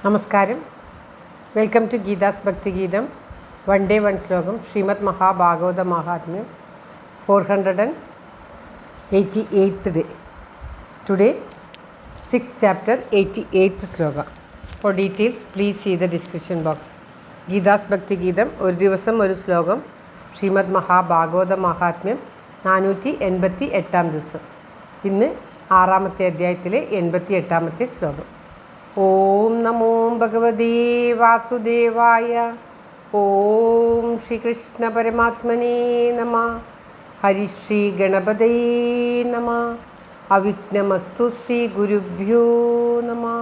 നമസ്കാരം. Welcome to Geetha's ഭക്തിഗീതം. One day one ശ്ലോകം. ശ്രീമദ് മഹാഭാഗവത മഹാത്മ്യം 488th day. Today 6th chapter 88th Shloka. For details please see the description box. Geetha's Bhakthigeetham ഒരു ദിവസം ഒരു ശ്ലോകം. ശ്രീമദ് മഹാഭാഗവത മഹാത്മ്യം 488ാം ദിവസം. ഇന്ന് 6ാമത്തെ അധ്യായത്തിലെ 88ാമത്തെ ശ്ലോകം. ഓം നമോ ഭഗവതേ വാസുദേവായ. ഓം ശ്രീകൃഷ്ണ പരമാത്മനേ നമഃ. ഹരിശ്രീ ഗണപതയേ നമഃ. അവിഘ്നമസ്തു ശ്രീ ഗുരുഭ്യോ നമഃ.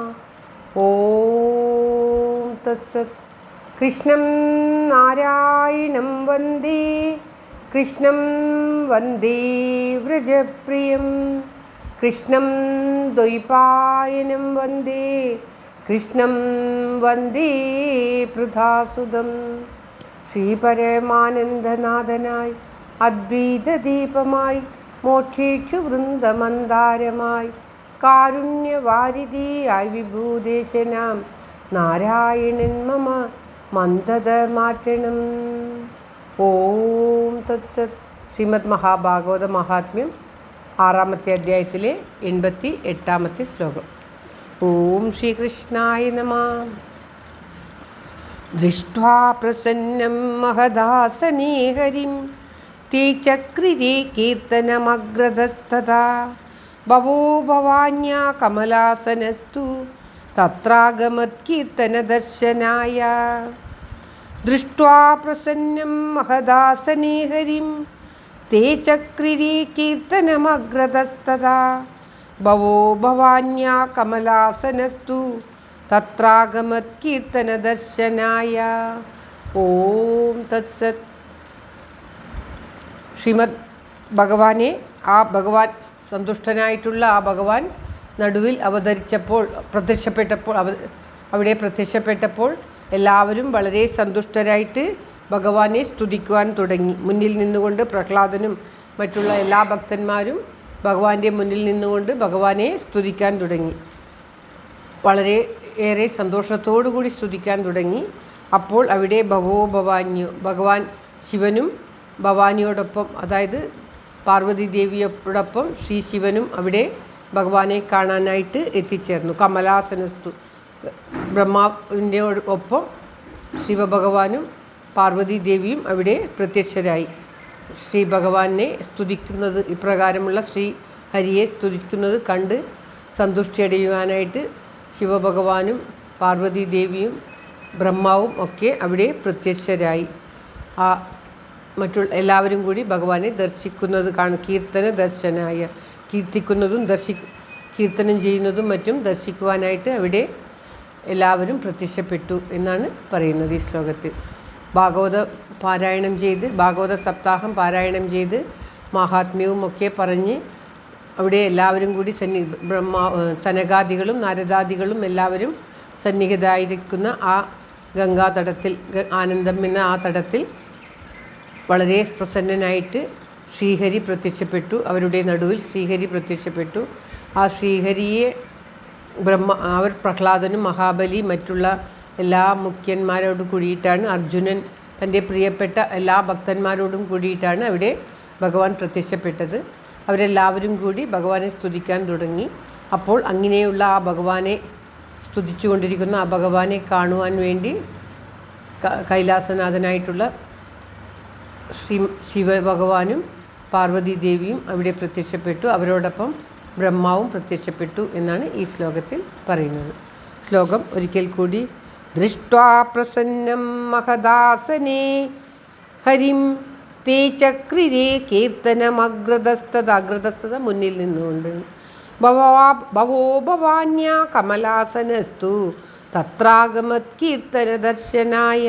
ഓം തത്സത്. കൃഷ്ണം നാരായണം വന്ദേ കൃഷ്ണം വന്ദേ വ്രജപ്രിയം കൃഷ്ണം ദ്വൈപായനം വന്ദേ കൃഷ്ണം വന്ദേ പൃഥാസുതം. ശ്രീപരമാനന്ദനാഥനായി അദ്വൈതദീപമായി മോക്ഷേക്ഷു വൃന്ദമന്ദാരമായി കാരുണ്യവാരിധിയായി വിഭൂദേശനാം നാരായണൻ മമ മന്ദത മാറ്റണം. ഓം തത്സത്. ശ്രീമദ് മഹാഭാഗവത മഹാത്മ്യം 6ാമത്തെ അധ്യായത്തിലെ 88ാമത്തെ ശ്ലോകം. ഓം ശ്രീകൃഷ്ണായ നമഃ. ദൃഷ്ട്വാ പ്രസന്നം മഹദാസനേ ഹരിം തേ ചക്രിരേ കീർത്തനമഗ്രതസ്തഥാ ഭവോ ഭവാന്യാ കമലാസനസ്തു തത്രാഗമത് കീർത്തനദർശനായ. ദൃഷ്ട്വാ പ്രസന്നം മഹദാസനേ ഹരിം തേ ചക്രിരേ കീർത്തനമഗ്രതസ്തഥാ ഭവോ ഭവാന്യാ കമലാസനസ്തു തത്രാഗമത് കീർത്തനദർശനായ. ഓം തത്സത്. ശ്രീമദ് ഭഗവാനെ ഭഗവാൻ സന്തുഷ്ടനായിട്ടുള്ള ഭഗവാൻ നടുവിൽ പ്രത്യക്ഷപ്പെട്ടപ്പോൾ എല്ലാവരും വളരെ സന്തുഷ്ടരായിട്ട് ഭഗവാനെ സ്തുതിക്കുവാൻ തുടങ്ങി. മുന്നിൽ നിന്നുകൊണ്ട് പ്രഹ്ലാദനും മറ്റുള്ള എല്ലാ ഭക്തന്മാരും ഭഗവാന്റെ മുന്നിൽ നിന്നുകൊണ്ട് ഭഗവാനെ സ്തുതിക്കാൻ തുടങ്ങി. വളരെ ഏറെ സന്തോഷത്തോടു കൂടി സ്തുതിക്കാൻ തുടങ്ങി. അപ്പോൾ അവിടെ ഭവോ ഭവാന്യോ, ഭഗവാൻ ശിവനും ഭവാനിയോടൊപ്പം, അതായത് പാർവതി ദേവിയോടൊപ്പം ശ്രീ ശിവനും അവിടെ ഭഗവാനെ കാണാനായിട്ട് എത്തിച്ചേർന്നു. കമലാസനസ്തു, ബ്രഹ്മാവിൻ്റെ ഒപ്പം ശിവഭഗവാനും പാർവതി ദേവിയും അവിടെ പ്രത്യക്ഷരായി. ശ്രീ ഭഗവാനെ സ്തുതിക്കുന്നത്, ഇപ്രകാരമുള്ള ശ്രീ ഹരിയെ സ്തുതിക്കുന്നത് കണ്ട് സന്തുഷ്ടിയടയുവാനായിട്ട് ശിവഭഗവാനും പാർവതി ദേവിയും ബ്രഹ്മാവും ഒക്കെ അവിടെ പ്രത്യക്ഷരായി. മറ്റുള്ള എല്ലാവരും കൂടി ഭഗവാനെ ദർശിക്കുന്നത് കീർത്തന ദർശനായ, കീർത്തിക്കുന്നതും കീർത്തനം ചെയ്യുന്നതും മറ്റും ദർശിക്കുവാനായിട്ട് അവിടെ എല്ലാവരും പ്രത്യക്ഷപ്പെട്ടു എന്നാണ് പറയുന്നത് ഈ ശ്ലോകത്തിൽ. ഭാഗവത സപ്താഹം പാരായണം ചെയ്ത് മഹാത്മ്യവും ഒക്കെ പറഞ്ഞ് അവിടെ എല്ലാവരും കൂടി സനകാദികളും നാരദാദികളും എല്ലാവരും സന്നിഹിതരായിരിക്കുന്ന ആ ഗംഗാതടത്തിൽ, ആനന്ദം എന്ന ആ തടത്തിൽ വളരെ പ്രസന്നനായിട്ട് ശ്രീഹരി പ്രത്യക്ഷപ്പെട്ടു. അവരുടെ നടുവിൽ ശ്രീഹരി പ്രത്യക്ഷപ്പെട്ടു. ആ ശ്രീഹരിയെ അവർ പ്രഹ്ലാദനും മഹാബലി മറ്റുള്ള എല്ലാ മുഖ്യന്മാരോടും കൂടിയിട്ടാണ്, അർജുനൻ തൻ്റെ പ്രിയപ്പെട്ട എല്ലാ ഭക്തന്മാരോടും കൂടിയിട്ടാണ് അവിടെ ഭഗവാൻ പ്രത്യക്ഷപ്പെട്ടത്. അവരെല്ലാവരും കൂടി ഭഗവാനെ സ്തുതിക്കാൻ തുടങ്ങി. അപ്പോൾ അങ്ങനെയുള്ള ആ ഭഗവാനെ സ്തുതിച്ചു കൊണ്ടിരിക്കുന്ന ആ ഭഗവാനെ കാണുവാൻ വേണ്ടി കൈലാസനാഥനായിട്ടുള്ള ശിവഭഗവാനും പാർവതി ദേവിയും അവിടെ പ്രത്യക്ഷപ്പെട്ടു. അവരോടൊപ്പം ബ്രഹ്മാവും പ്രത്യക്ഷപ്പെട്ടു എന്നാണ് ഈ ശ്ലോകത്തിൽ പറയുന്നത്. ശ്ലോകം ഒരിക്കൽ കൂടി. ദൃഷ്ട്വാ പ്രസന്നം മഹദാസനേ ഹരിം തേ ചക്രിരേ കീർത്തനമഗ്രതസ്തത, മുന്നിൽ നിന്നുകൊണ്ട്. ഭവോ ഭവാന്യാ കമലാസനസ്തു തത്രാഗമത് കീർത്തനദർശനായ.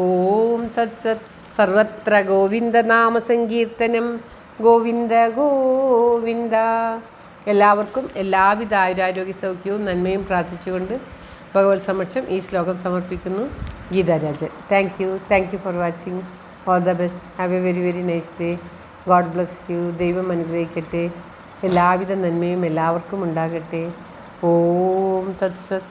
ഓം തത്സത്. സർവത്ര ഗോവിന്ദനാമ സങ്കീർത്തനം. ഗോവിന്ദ ഗോവിന്ദ. എല്ലാവർക്കും എല്ലാവിധ ആയുരാരോഗ്യ സൗഖ്യവും നന്മയും പ്രാർത്ഥിച്ചുകൊണ്ട് ഭഗവത് സമക്ഷം ഈ ശ്ലോകം സമർപ്പിക്കുന്നു. Geetha Rajan. Thank you for watching. All the best. Have A very very nice day. God bless you. ദൈവം അനുഗ്രഹിക്കട്ടെ. എല്ലാവിധ നന്മയും എല്ലാവർക്കും ഉണ്ടാകട്ടെ. ഓം തത്സത്.